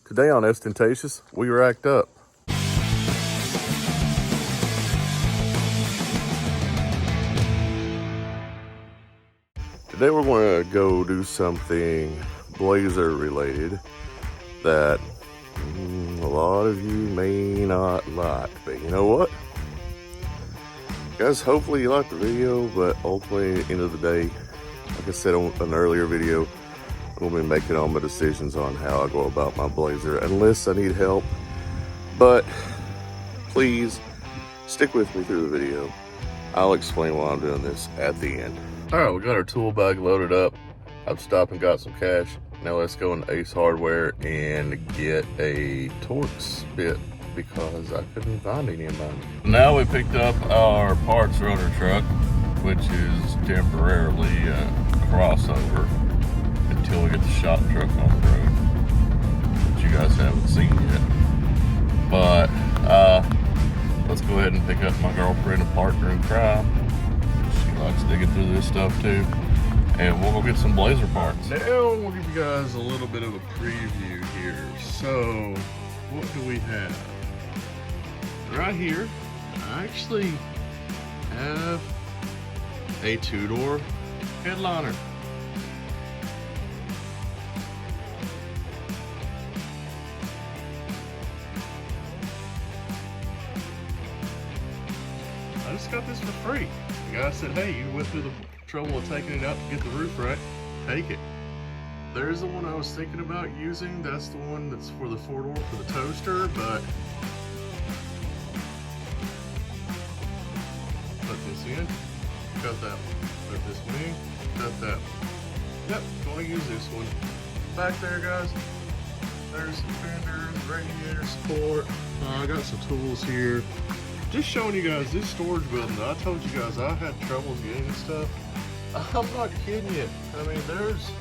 Today on S10, we racked up. Today we're going to go do something Blazer related that a lot of you may not like, but you know what? Guys, hopefully you liked the video, but ultimately at the end of the day, like I said on an earlier video, I'm going to be making all my decisions on how I go about my Blazer, unless I need help. But please stick with me through the video. I'll explain why I'm doing this at the end. All right, we got our tool bag loaded up. I've stopped and got some cash. Now let's go into Ace Hardware and get a Torx bit because I couldn't find any in mine. Now we picked up our parts runner truck, which is temporarily a crossover until we get the shop truck on the road, which you guys haven't seen yet. But let's go ahead and pick up my girlfriend and partner in crime. She likes digging through this stuff too. And we'll go get some Blazer parts. Now we'll give you guys a little bit of a preview here. So what do we have? Right here, I actually have a two-door headliner. I just got this for free. The guy said, hey, you went through the trouble of taking it out to get the roof right, take it. There's the one I was thinking about using. That's the one that's for the four-door for the toaster, but put this in, cut that one. Put this one in, cut that one. Yep, gonna use this one. Back there, guys, there's some fenders, radiator support. I got some tools here. Just showing you guys this storage building. I told you guys I had troubles getting this stuff. I'm not kidding you. I mean, there's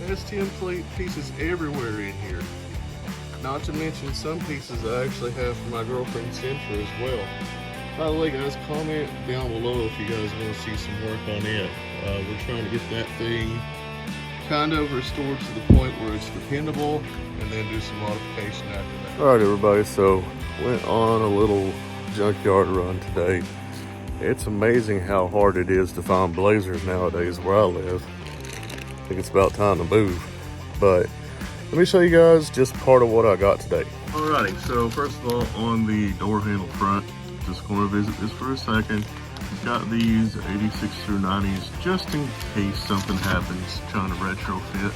S10 pieces everywhere in here. Not to mention some pieces I actually have for my girlfriend's Sentra as well. By the way, guys, comment down below if you guys want to see some work on it. We're trying to get that thing kind of restored to the point where it's dependable, and then do some modification after that. All right, everybody. So went on a little junkyard run today. It's amazing how hard it is to find Blazers nowadays where I live. I think it's about time to move. But let me show you guys just part of what I got today. Alrighty, so first of all, on the door handle front, just going to visit this for a second. Got these 86 through 90s just in case something happens trying to retrofit.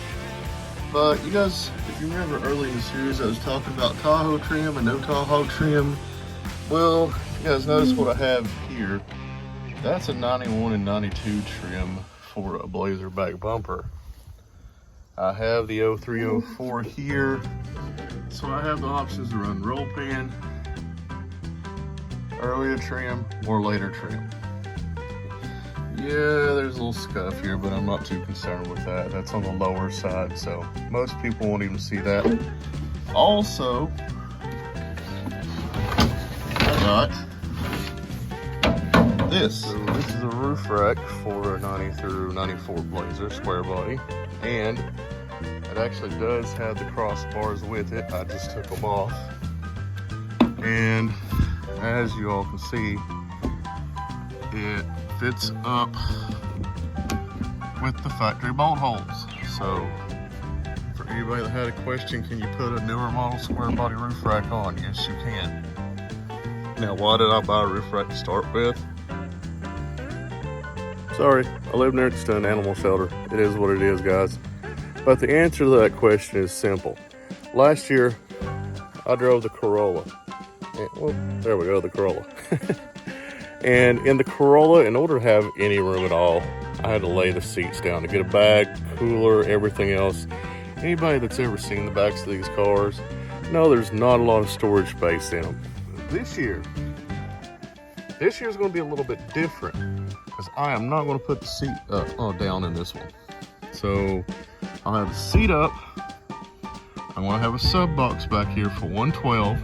But you guys, if you remember early in the series, I was talking about Tahoe trim and no Tahoe trim. Well, you guys notice what I have here. That's a 91 and 92 trim for a Blazer back bumper. I have the 0304 here. So I have the options to run roll pan, earlier trim, or later trim. Yeah, there's a little scuff here, but I'm not too concerned with that. That's on the lower side, so most people won't even see that. Also, I got this. So this is a roof rack for a 90 through 94 Blazer square body, and it actually does have the crossbars with it. I just took them off, and as you all can see, it fits up with the factory bolt holes. So for anybody that had a question, can you put a newer model square body roof rack on? Yes, you can. Now, why did I buy a roof rack to start with? Sorry, I live next to an animal shelter. It is what it is, guys. But the answer to that question is simple. Last year, I drove the Corolla. And, well, there we go, the Corolla. And in the Corolla, in order to have any room at all, I had to lay the seats down to get a bag, cooler, everything else. Anybody that's ever seen the backs of these cars, know there's not a lot of storage space in them. This year's going to be a little bit different because I am not going to put the seat down in this one. So I'll have the seat up. I'm going to have a sub box back here for 112,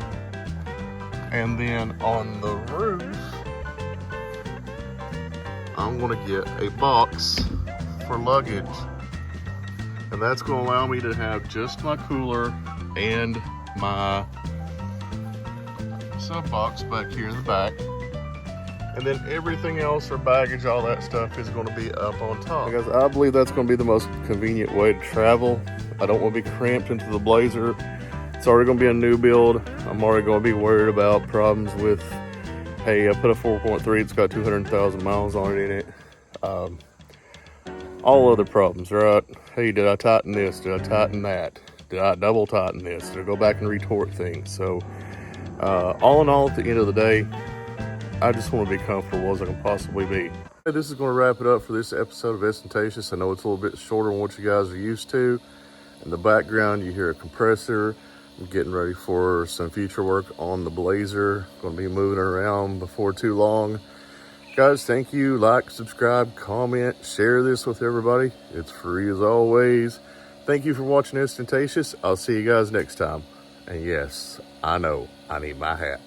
and then on the roof, I'm going to get a box for luggage, and that's going to allow me to have just my cooler, and my sub box back here in the back. And then everything else, or baggage, all that stuff is going to be up on top. Because I believe that's going to be the most convenient way to travel. I don't want to be cramped into the Blazer. It's already going to be a new build. I'm already going to be worried about problems with, hey, I put a 4.3, it's got 200,000 miles on it in it. All other problems, right? Hey, did I tighten this? Did I tighten that? Did I double tighten this? Did I go back and retort things? So, all in all, at the end of the day, I just want to be comfortable as I can possibly be. Hey, this is going to wrap it up for this episode of Ostentatious. I know it's a little bit shorter than what you guys are used to. In the background, you hear a compressor. I'm getting ready for some future work on the Blazer. Going to be moving around before too long. Guys, thank you. Like, subscribe, comment, share this with everybody. It's free as always. Thank you for watching Ostentatious. I'll see you guys next time. And yes, I know I need my hat.